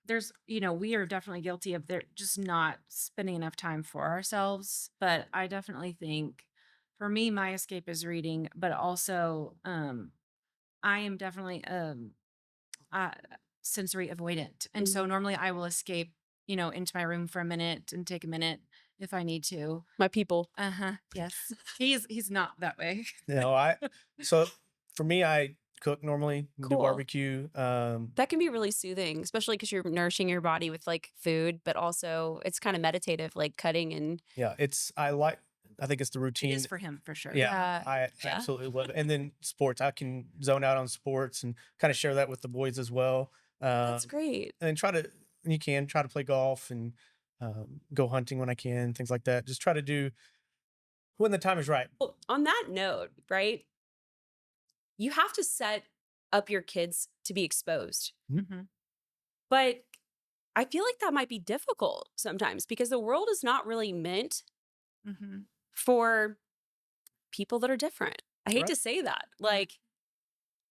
there's, you know, we are definitely guilty of there just not spending enough time for ourselves. But I definitely think for me, my escape is reading, but also, I am definitely uh, sensory avoidant. And so Mhm. normally I will escape, you know, into my room for a minute and take a minute if I need to. My people. Uh-huh. Yes. He's not that way. No, so for me, I cook normally, do Cool. barbecue. That can be really soothing, especially because you're nourishing your body with like food, but also it's kind of meditative, like cutting and Yeah, I think it's the It routine. is for him for sure. Yeah, I Yeah. absolutely love it. And then sports, I can zone out on sports and kind of share that with the boys as well. That's great. and then you can try to play golf and go hunting when I can, things like that. Just try to do when the time is right. Well, on that note, right? You have to set up your kids to be exposed. Mhm. But I feel like that might be difficult sometimes because the world is not really meant Mhm. for people that are different. I hate Right. to say that. Yeah. Like,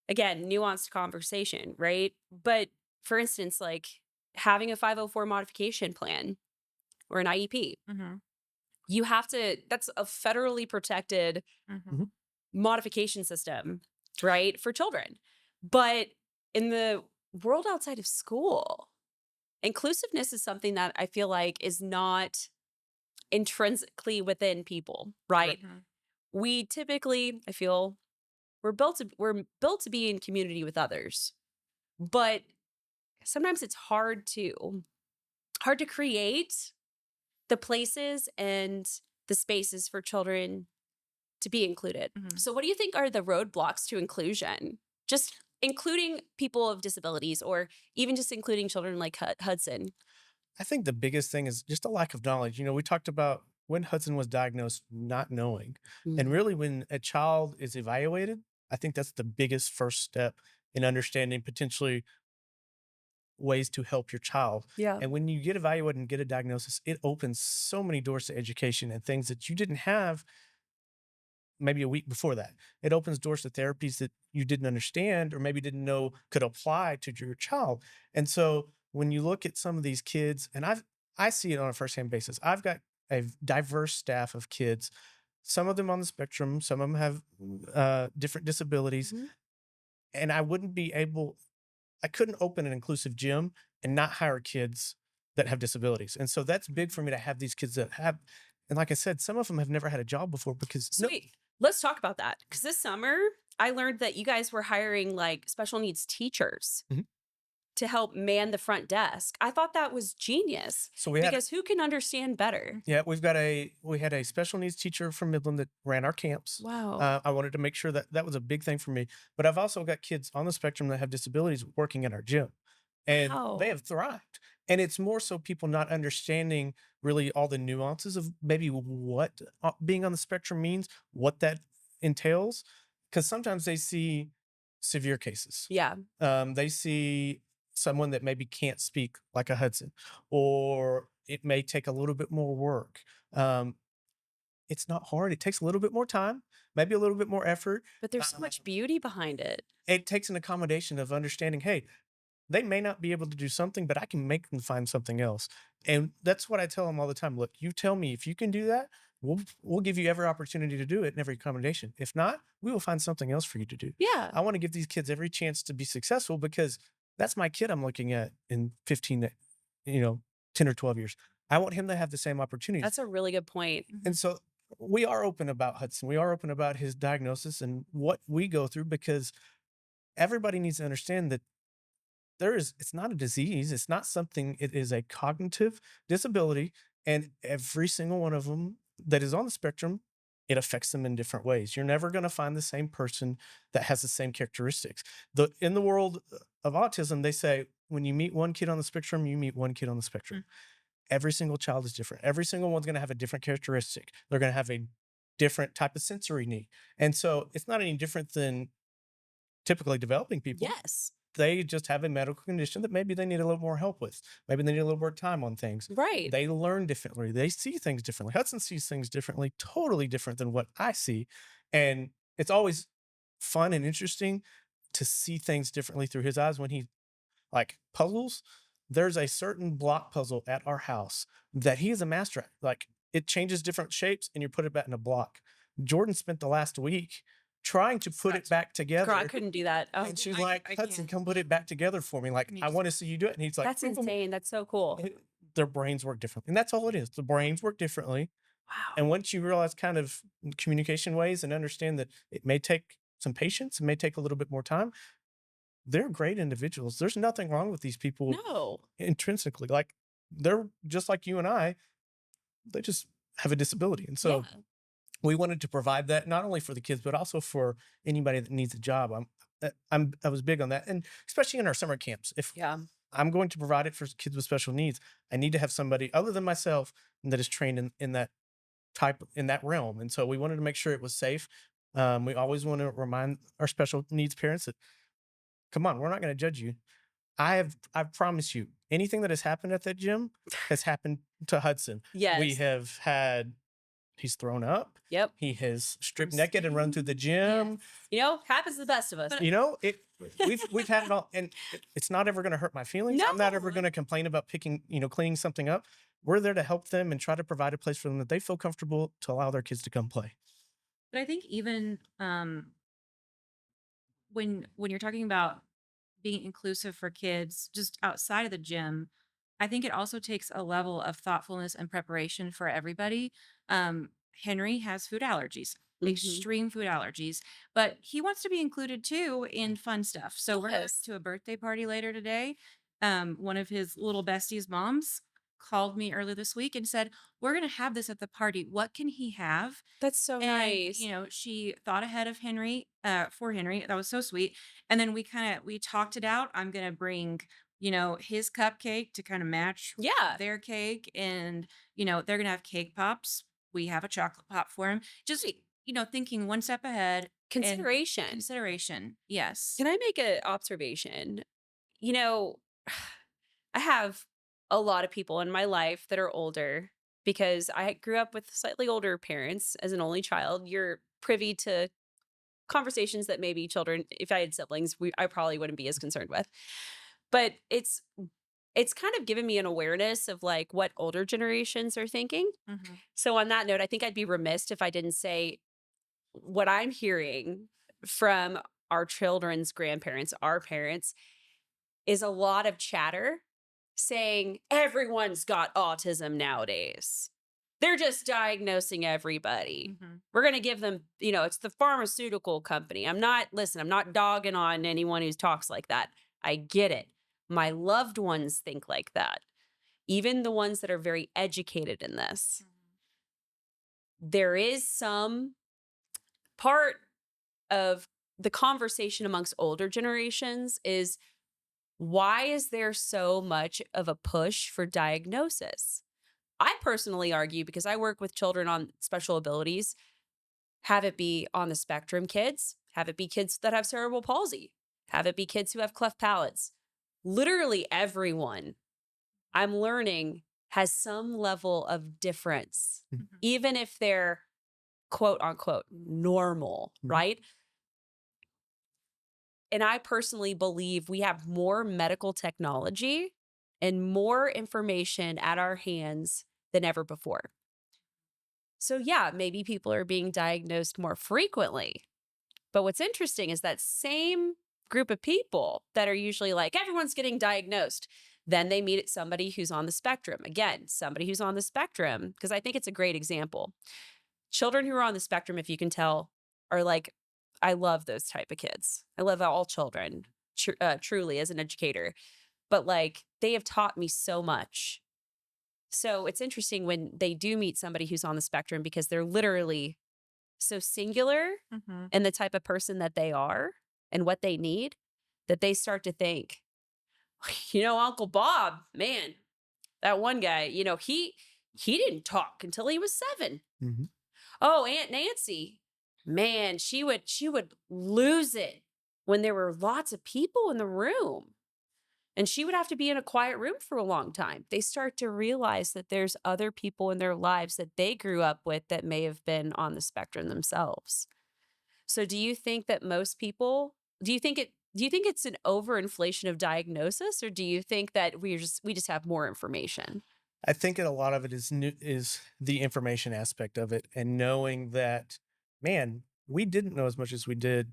again, nuanced conversation, right? But for instance, like having a 504 modification plan or an IEP, Mhm. you have to, that's a federally protected Mhm. modification system, right? For children. But in the world outside of school, inclusiveness is something that I feel like is not intrinsically within people, right? Mhm. We typically, I feel, we're built to be in community with others. But sometimes it's hard to create the places and the spaces for children to be included. Mhm. So what do you think are the roadblocks to inclusion? Just including people of disabilities or even just including children like Hudson. I think the biggest thing is just a lack of knowledge. We talked about when Hudson was diagnosed, not knowing. And Mm. really, when a child is evaluated, I think that's the biggest first step in understanding potentially ways to help your child. Yeah. And when you get evaluated and get a diagnosis, it opens so many doors to education and things that you didn't have maybe a week before that. It opens doors to therapies that you didn't understand or maybe didn't know could apply to your child. And so when you look at some of these kids, and I see it on a firsthand basis. I've got a diverse staff of kids. Some of them on the spectrum, some of them have different disabilities, Mhm. and I couldn't open an inclusive gym and not hire kids that have disabilities. And so that's big for me to have these kids that have, and like I said, some of them have never had a job before because no, Sweet. Let's talk about that. Because this summer, I learned that you guys were hiring like special needs teachers Mhm. to help man the front desk. I thought that was genius so we had because who can understand better? Yeah, we had a special needs teacher from Midland that ran our camps. Wow. I wanted to make sure that that was a big thing for me. But I've also got kids on the spectrum that have disabilities working at our gym, and they Wow. have thrived. And it's more so people not understanding really all the nuances of maybe what being on the spectrum means, what that entails, because sometimes they see severe cases. Yeah. They see someone that maybe can't speak like a Hudson, or it may take a little bit more work. Um, it's not hard. It takes a little bit more time, maybe a little bit more effort. But there's so Uh, much beauty behind it. it takes an accommodation of understanding, hey, they may not be able to do something, but I can make them find something else. And that's what I tell them all the time. Look, you tell me if you can do that, we'll give you every opportunity to do it and every accommodation. If not, we will find something else for you to do. Yeah. I want to give these kids every chance to be successful because that's my kid I'm looking at in 15, you know, 10 or 12 years. I want him to have the same opportunities. That's a really good point. And Mhm. so we are open about Hudson. We are open about his diagnosis and what we go through because everybody needs to understand that it's not a disease, it's not something, it is a cognitive disability, and every single one of them that is on the spectrum, it affects them in different ways. You're never going to find the same person that has the same characteristics. In the world of autism, they say when you meet one kid on the spectrum, you meet one kid on the spectrum. Mm. Every single child is different. Every single one's going to have a different characteristic. They're going to have a different type of sensory need. And so it's not any different than typically developing people. Yes. They just have a medical condition that maybe they need a little more help with. Maybe they need a little more time on things. Right. They learn differently. They see things differently. Hudson sees things differently, totally different than what I see. And it's always fun and interesting to see things differently through his eyes when he like puzzles. There's a certain block puzzle at our house that he is a master at. Like it changes different shapes and you put it back in a block. Jordan spent the last week trying to put it back Girl, I together. couldn't do that. Oh, And she's I like, can't. Hudson, come put it back together for me. Like, Me I too. want to see you do it. And he's like, that's "Boom, boom." insane. That's so cool. Their brains work differently. And that's all it is. The brains work differently. Wow. And once you realize kind of communication ways and understand that it may take some patience, it may take a little bit more time, they're great individuals. There's nothing wrong with these people No. intrinsically. Like, they're just like you and I, they just have a disability. And so Yeah. we wanted to provide that not only for the kids, but also for anybody that needs a job. I was big on that, and especially in our summer camps. If Yeah. I'm going to provide it for kids with special needs, I need to have somebody other than myself that is trained in that in that realm. And so we wanted to make sure it was safe. We always want to remind our special needs parents that, come on, we're not going to judge you. I promise you, anything that has happened at that gym has happened to Hudson. We Yes. have had he's thrown up. Yep. He has stripped naked and run through the gym. Happens to the best of us. You know, we've had it all, and it's not ever going to hurt my feelings. I'm not ever No. going to complain about cleaning something up. We're there to help them and try to provide a place for them that they feel comfortable to allow their kids to come play. But I think even when you're talking about being inclusive for kids just outside of the gym, I think it also takes a level of thoughtfulness and preparation for everybody. Henry has food allergies, Mhm. extreme food allergies, but he wants to be included too in fun stuff. So we're going Yes. to a birthday party later today. One of his little besties' moms called me earlier this week and said, "We're going to have this at the party. What can he have?" That's so And, nice. she thought ahead of Henry, for Henry. That was so sweet. And then we talked it out. I'm going to bring, his cupcake to kind of match Yeah. their cake. And, they're going to have cake pops. We have a chocolate pop for him. Just, thinking one step ahead. And Consideration. consideration. Yes. Can I make an observation? You know, I have a lot of people in my life that are older because I grew up with slightly older parents as an only child. You're privy to conversations that maybe children, if I had siblings, I probably wouldn't be as concerned with. But it's kind of given me an awareness of like what older generations are thinking. Mhm. So on that note, I think I'd be remiss if I didn't say what I'm hearing from our children's grandparents, our parents, is a lot of chatter saying everyone's got autism nowadays. They're just diagnosing everybody. Mhm. We're going to give them, it's the pharmaceutical company. I'm not dogging on anyone who talks like that. I get it. My loved ones think like that. Even the ones that are very educated in this. There is some part of the conversation amongst older generations is, why is there so much of a push for diagnosis? I personally argue, because I work with children on special abilities, have it be on the spectrum kids, have it be kids that have cerebral palsy, have it be kids who have cleft palates. Literally everyone, I'm learning, has some level of difference, Mhm. even if they're quote unquote normal, Mhm. right? And I personally believe we have more medical technology and more information at our hands than ever before. So, yeah, maybe people are being diagnosed more frequently. But what's interesting is that same group of people that are usually like, everyone's getting diagnosed. Then they meet somebody who's on the spectrum. Again, somebody who's on the spectrum, because I think it's a great example. Children who are on the spectrum, if you can tell, are like, I love those type of kids. I love all children, truly, as an educator. But like, they have taught me so much. So it's interesting when they do meet somebody who's on the spectrum, because they're literally so singular Mhm. in the type of person that they are and what they need, that they start to think, Uncle Bob, man, that one guy, he didn't talk until he was 7. Mhm. Oh, Aunt Nancy, man, she would lose it when there were lots of people in the room. And she would have to be in a quiet room for a long time. They start to realize that there's other people in their lives that they grew up with that may have been on the spectrum themselves. So do you think that most people, do you think it's an overinflation of diagnosis, or do you think that we just have more information? I think a lot of it is the information aspect of it, and knowing that, man, we didn't know as much as we did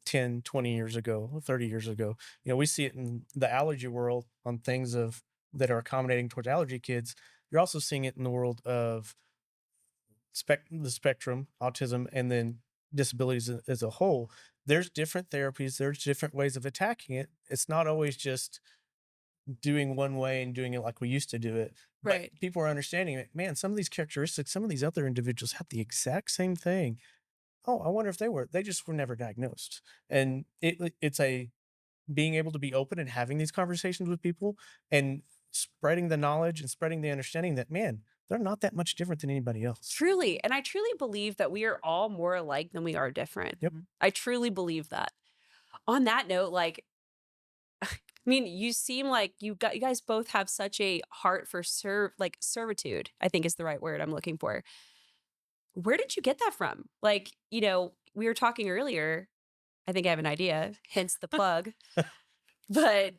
10, 20 years ago, 30 years ago. We see it in the allergy world on things that are accommodating towards allergy kids. You're also seeing it in the world of the spectrum, autism, and then disabilities as a whole. There's different therapies, there's different ways of attacking it. It's not always just doing one way and doing it like we used to do it. But Right. people are understanding it. Man, some of these characteristics, some of these other individuals have the exact same thing. oh, I wonder if they just were never diagnosed. And it's a being able to be open and having these conversations with people and spreading the knowledge and spreading the understanding that, man, they're not that much different than anybody else. Truly. And I truly believe that we are all more alike than we are different. Yep. I truly believe that. On that note, like, I mean, you seem like you guys both have such a heart for servitude, I think is the right word I'm looking for. Where did you get that from? Like, we were talking earlier. I think I have an idea, hence the plug. But,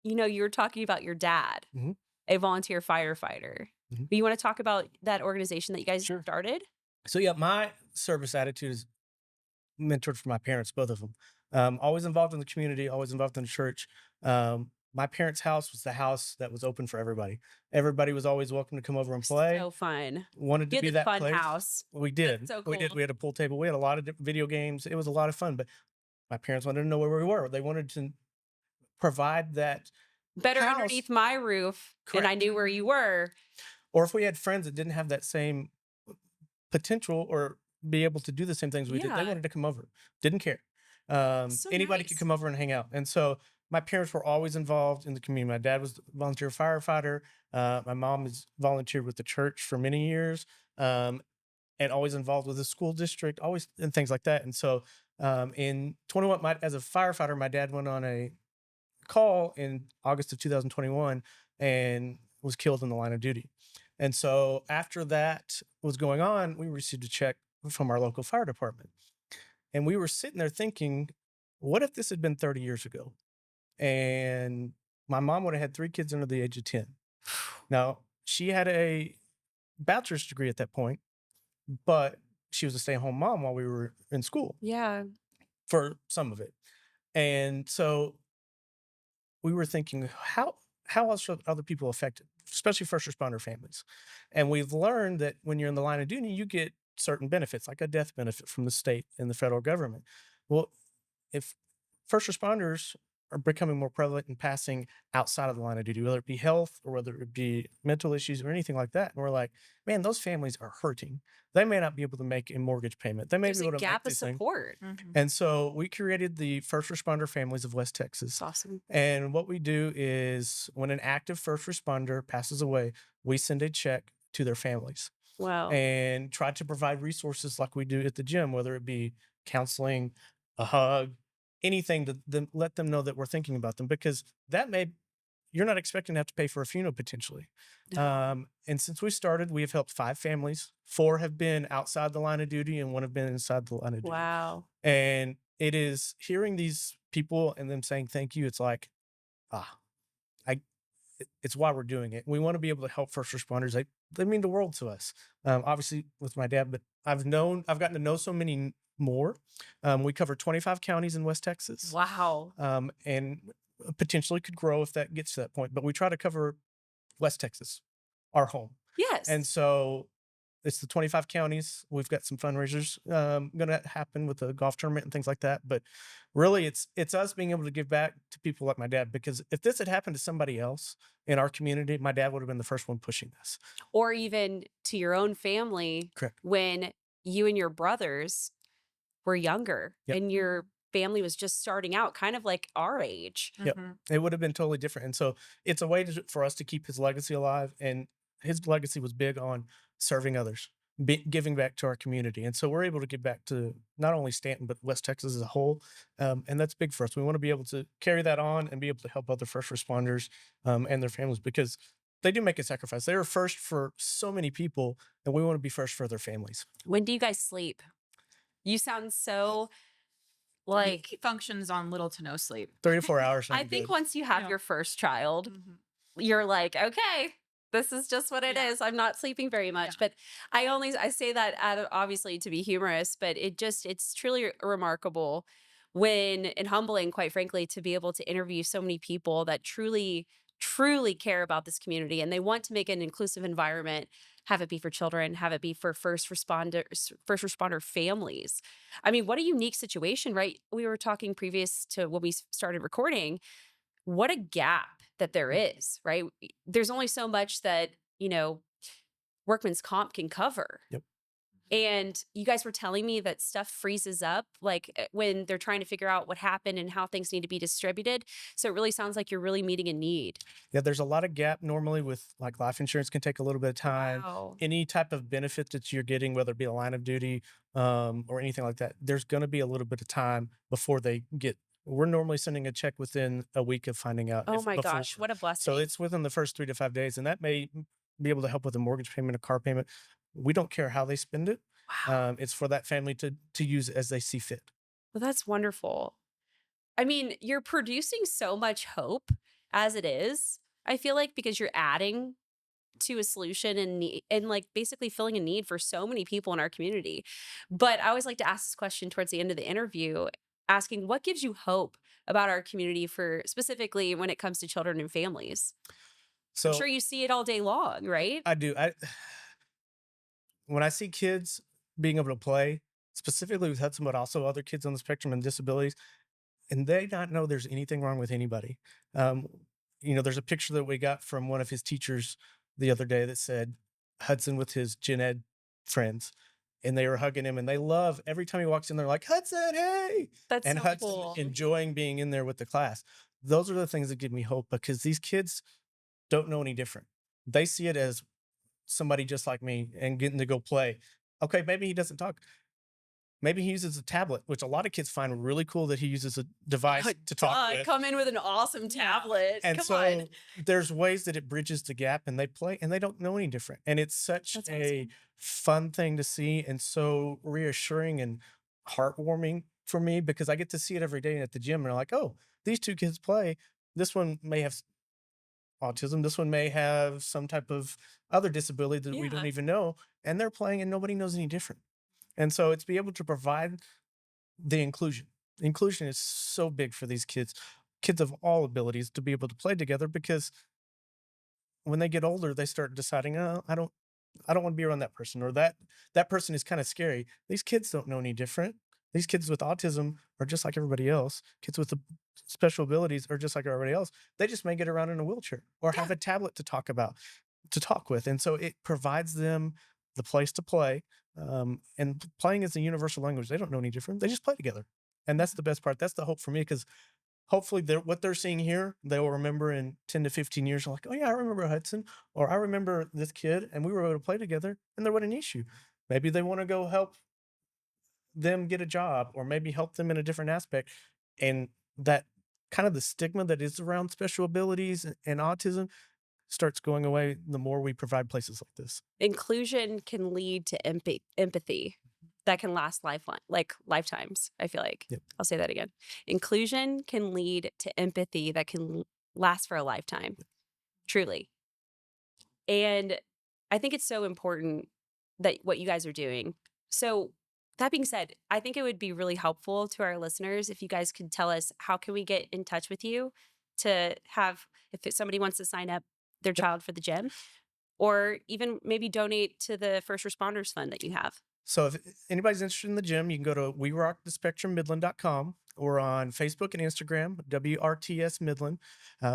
you were talking about your dad, Mhm. a volunteer firefighter. Mhm. You want to talk about that organization that you guys Sure. started? So yeah, my service attitude is mentored from my parents, both of them. Always involved in the community, always involved in the church. My parents' house was the house that was open for everybody. Everybody was always welcome to come over and play. So fun. Wanted to You had be the that fun place. house. We That's did. so We did. cool. We had a pool table. We had a lot of video games. It was a lot of fun. But my parents wanted to know where we were. They wanted to provide that Better house. underneath my roof, and I Correct. knew where you were. Or if we had friends that didn't have that same potential or be able to do the same things we did, they Yeah. wanted to come over. Didn't care. So Anybody could nice. come over and hang out. And so my parents were always involved in the community. My dad was a volunteer firefighter. My mom has volunteered with the church for many years, and always involved with the school district, always and things like that. And so in 21, as a firefighter, my dad went on a call in August of 2021 and was killed in the line of duty. And so after that was going on, we received a check from our local fire department. And we were sitting there thinking, what if this had been 30 years ago? And my mom would have had 3 kids under the age of 10. Now, she had a bachelor's degree at that point, but she was a stay-at-home mom while we were in school Yeah. for some of it. And so we were thinking, how else are other people affected, especially first responder families? And we've learned that when you're in the line of duty, you get certain benefits, like a death benefit from the state and the federal government. Well, if first responders are becoming more prevalent and passing outside of the line of duty, whether it be health or whether it be mental issues or anything like that. And we're like, man, those families are hurting. They may not be able to make a mortgage payment. They may There's be a able to make gap of these things. support. Mhm. And so we created the First Responder Families of West It's Texas. awesome. And what we do is when an active first responder passes away, we send a check to their families Wow. and try to provide resources like we do at the gym, whether it be counseling, a hug, anything to let them know that we're thinking about them, because you're not expecting to have to pay for a funeral potentially. No. And since we started, we have helped 5 families. 4 have been outside the line of duty and 1 have been inside the line of duty. Wow. And it is hearing these people and them saying thank you. It's like, ah, I, it's why we're doing it. We want to be able to help first responders. They mean the world to us. Obviously with my dad, but I've gotten to know so many more. We cover 25 counties in West Texas. Wow. And potentially could grow if that gets to that point. But we try to cover West Texas, our home. Yes. And so it's the 25 counties. We've got some fundraisers going to happen with the golf tournament and things like that. But really, it's us being able to give back to people like my dad. Because if this had happened to somebody else in our community, my dad would have been the first one pushing this. Or even to your own family. Correct. When you and your brothers were younger Yep. and your family was just starting out, kind of like our age. Yep. Mhm. It would have been totally different. And so it's a way for us to keep his legacy alive. And his legacy was big on serving others, giving back to our community. And so we're able to give back to not only Stanton, but West Texas as a whole. And that's big for us. We want to be able to carry that on and be able to help other first responders and their families, because they do make a sacrifice. They were first for so many people, and we want to be first for their families. When do you guys sleep? You sound so like, He functions on little to no sleep. 3 to 4 hours. I sound think good. once you have Yeah. your first child, Mhm. you're like, okay, this is just what it Yeah. is. I'm not sleeping very much. Yeah. But I say that obviously to be humorous, but it's truly remarkable and humbling, quite frankly, to be able to interview so many people that truly, truly care about this community and they want to make an inclusive environment, have it be for children, have it be for first responder families. I mean, what a unique situation, right? We were talking previous to when we started recording, what a gap that there is, right? There's only so much that, workman's comp can cover. Yep. And you guys were telling me that stuff freezes up, like when they're trying to figure out what happened and how things need to be distributed. So it really sounds like you're really meeting a need. Yeah, there's a lot of gap normally with like life insurance can take a little bit of time. Wow. Any type of benefit that you're getting, whether it be a line of duty or anything like that, there's going to be a little bit of time before they get. We're normally sending a check within a week of finding out Oh if my before. gosh, what a So blessing. it's within the first 3 to 5 days, and that may be able to help with a mortgage payment, a car payment. We don't care how they spend it. Wow. It's for that family to use as they see fit. Well, that's wonderful. I mean, you're producing so much hope as it is. I feel like because you're adding to a solution and like basically filling a need for so many people in our community. But I always like to ask this question towards the end of the interview, asking what gives you hope about our community for specifically when it comes to children and families? I'm So sure you see it all day long, right? I do. When I see kids being able to play, specifically with Hudson, but also other kids on the spectrum and disabilities, and they not know there's anything wrong with anybody. Um, there's a picture that we got from one of his teachers the other day that said Hudson with his gen ed friends, and they were hugging him, and they love every time he walks in, they're like, Hudson, hey, That's and so Hudson cool. enjoying being in there with the class. Those are the things that give me hope because these kids don't know any different. They see it as somebody just like me and getting to go play. Okay, maybe he doesn't talk. Maybe he uses a tablet, which a lot of kids find really cool that he uses a device to talk with. Come in with an awesome tablet. And Come so on. there's ways that it bridges the gap and they play and they don't know any different. And it's such That's a awesome. fun thing to see and so reassuring and heartwarming for me because I get to see it every day at the gym and they're like, oh, these two kids play. This one may have autism. This one may have some type of other disability that we don't Yeah. even know. And they're playing and nobody knows any different. And so it's be able to provide the inclusion. Inclusion is so big for these kids of all abilities to be able to play together because when they get older, they start deciding, oh, I don't want to be around that person or that person is kind of scary. These kids don't know any different. These kids with autism are just like everybody else. Kids with the special abilities are just like everybody else. They just may get around in a wheelchair or have a tablet to talk with. And so it provides them the place to play. And playing is a universal language. They don't know any different. They just play together. And that's the best part. That's the hope for me because hopefully what they're seeing here, they will remember in 10 to 15 years, like, oh yeah, I remember Hudson, or I remember this kid and we were able to play together and there wasn't an issue. Maybe they want to go help them get a job or maybe help them in a different aspect. And that kind of the stigma that is around special abilities and autism starts going away the more we provide places like this. Inclusion can lead to empathy that can last lifetimes, I feel like. Yep. I'll say that again. Inclusion can lead to empathy that can last for a lifetime. Truly. And I think it's so important that what you guys are doing. So that being said, I think it would be really helpful to our listeners if you guys could tell us how can we get in touch with you to have if somebody wants to sign up their child for the gym or even maybe donate to the first responders fund that you have. So if anybody's interested in the gym, you can go to werockthespectrummidland.com or on Facebook and Instagram, WRTS Midland.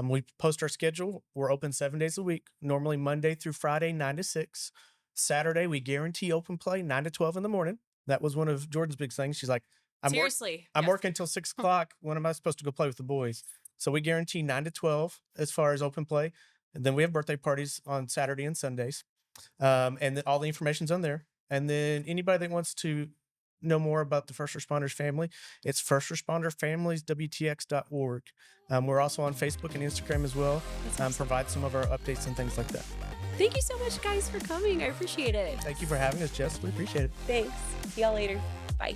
We post our schedule. We're open 7 days a week, normally Monday through Friday, 9 to 6. Saturday, we guarantee open play 9 to 12 in the morning. That was one of Jordan's big things. She's like, Seriously. I'm yes. working until 6 o'clock. When am I supposed to go play with the boys? So we guarantee 9 to 12 as far as open play. And then we have birthday parties on Saturday and Sundays. All the information's on there. And then anybody that wants to know more about the first responders family, it's firstresponderfamilieswtx.org. We're also on Facebook and Instagram as well. Provide some of our updates and things like that. Thank you so much, guys, for coming. I appreciate it. Thank you for having us, Jess. We appreciate it. Thanks. See y'all later. Bye.